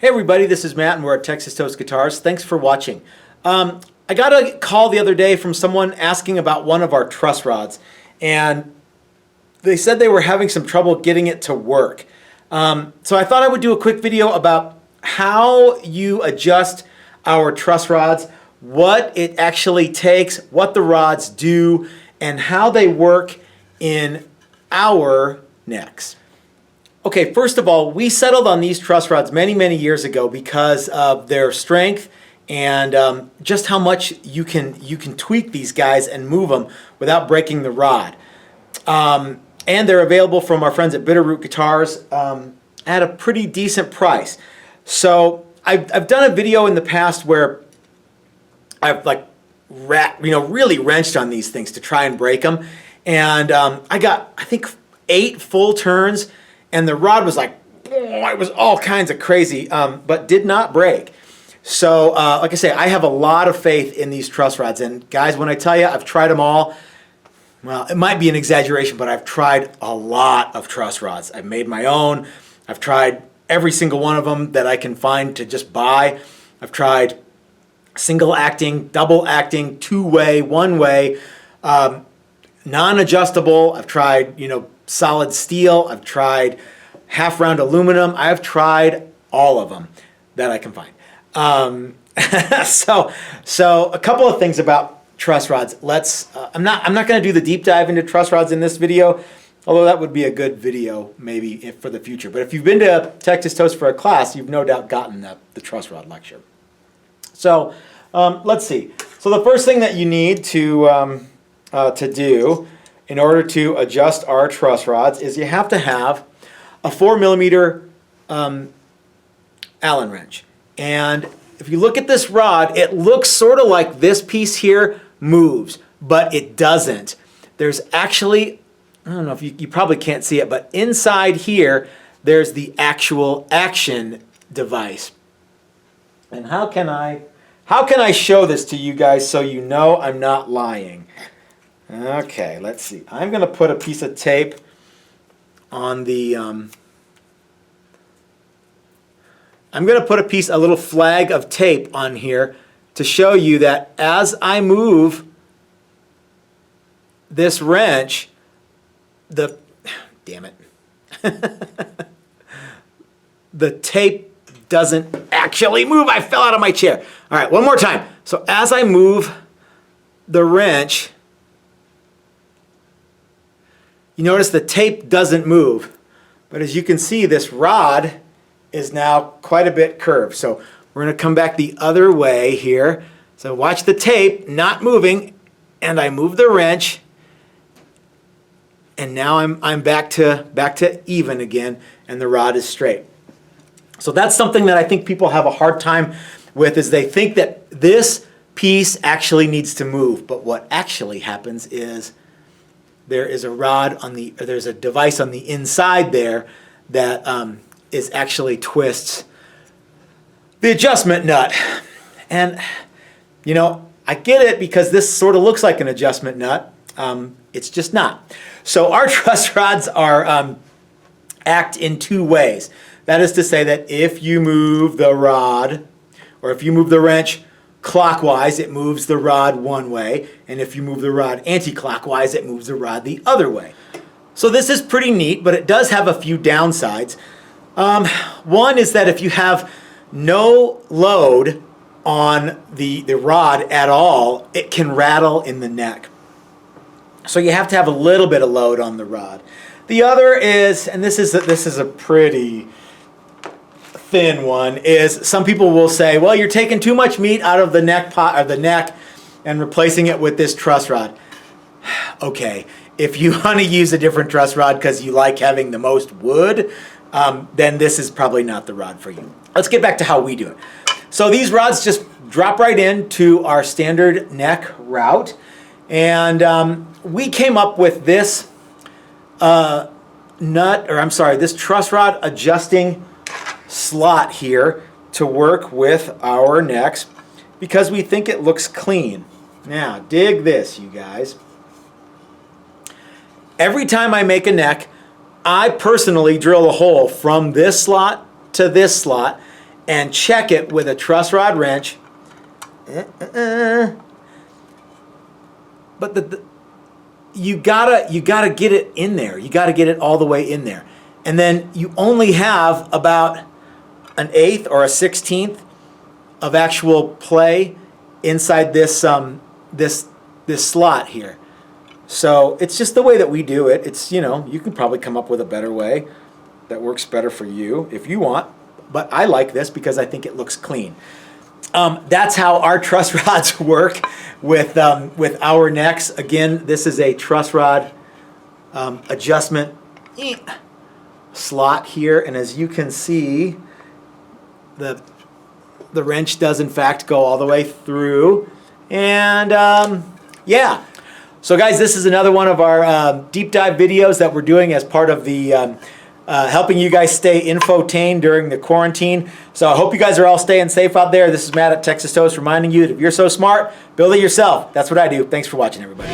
Hey everybody, this is Matt and we're at Texas Toast Guitars. Thanks for watching. I got a call the other day from someone asking about one of our truss rods, and they said they were having some trouble getting it to work. So I thought I would do a quick video about how you adjust our truss rods, what it actually takes, what the rods do, and how they work in our necks. Okay, first of all, we settled on these truss rods many years ago because of their strength and just how much you can tweak these guys and move them without breaking the rod. And they're available from our friends at Bitterroot Guitars at a pretty decent price. So I've done a video in the past where I've really wrenched on these things to try and break them, and I got, I think, 8 full turns. And the rod was like, it was all kinds of crazy, but did not break. So, like I say, I have a lot of faith in these truss rods. And guys, when I tell you I've tried them all, well, it might be an exaggeration, but I've tried a lot of truss rods. I've made my own. I've tried every single one of them that I can find to just buy. I've tried single acting, double acting, two-way, one-way, non-adjustable. I've tried, solid steel. I've tried half round aluminum. I've tried all of them that I can find. So a couple of things about truss rods. I'm not going to do the deep dive into truss rods in this video, although that would be a good video maybe for the future. But if you've been to Texas Toast for a class, you've no doubt gotten the truss rod lecture. So let's see. So the first thing that you need to do in order to adjust our truss rods is you have to have a 4mm Allen wrench. And if you look at this rod, it looks sort of like this piece here moves, but it doesn't. There's actually, I don't know if you probably can't see it, but inside here, there's the actual action device. And how can I show this to you guys so you know I'm not lying? Okay, let's see. I'm going to put a piece of tape on the, I'm going to put a little flag of tape on here to show you that as I move this wrench, damn it, the tape doesn't actually move. I fell out of my chair. All right, one more time. So as I move the wrench, you notice the tape doesn't move, but as you can see, this rod is now quite a bit curved. So we're going to come back the other way here. So watch the tape not moving, and I move the wrench, and now I'm back to even again, and the rod is straight. So that's something that I think people have a hard time with, is they think that this piece actually needs to move, but what actually happens is there is there's a device on the inside there that is actually twists the adjustment nut. And I get it, because this sort of looks like an adjustment nut. It's just not. So our truss rods are act in 2 ways. That is to say that if you move the rod, or if you move the wrench clockwise, it moves the rod one way, and if you move the rod anti-clockwise, it moves the rod the other way. So this is pretty neat, but it does have a few downsides. One is that if you have no load on the rod at all, it can rattle in the neck. So you have to have a little bit of load on the rod. The other is, and this is a pretty thin one, is some people will say, well, you're taking too much meat out of the neck and replacing it with this truss rod. Okay, if you want to use a different truss rod because you like having the most wood, then this is probably not the rod for you. Let's get back to how we do it. So these rods just drop right into our standard neck route, and we came up with this this truss rod adjusting slot here to work with our necks because we think it looks clean. Now, dig this, you guys. Every time I make a neck, I personally drill a hole from this slot to this slot, and check it with a truss rod wrench. But you gotta get it in there. You gotta get it all the way in there. And then you only have about an 1/8 or a 1/16 of actual play inside this this slot here. So it's just the way that we do it. It's, you know, you can probably come up with a better way that works better for you if you want. But I like this because I think it looks clean. That's how our truss rods work with our necks. Again, this is a truss rod adjustment slot here, and as you can see, the wrench does in fact go all the way through. And yeah, so guys, this is another one of our deep dive videos that we're doing as part of the helping you guys stay infotained during the quarantine. So I hope you guys are all staying safe out there. This is Matt at Texas Toast reminding you that if you're so smart, build it yourself. That's what I do. Thanks for watching, everybody.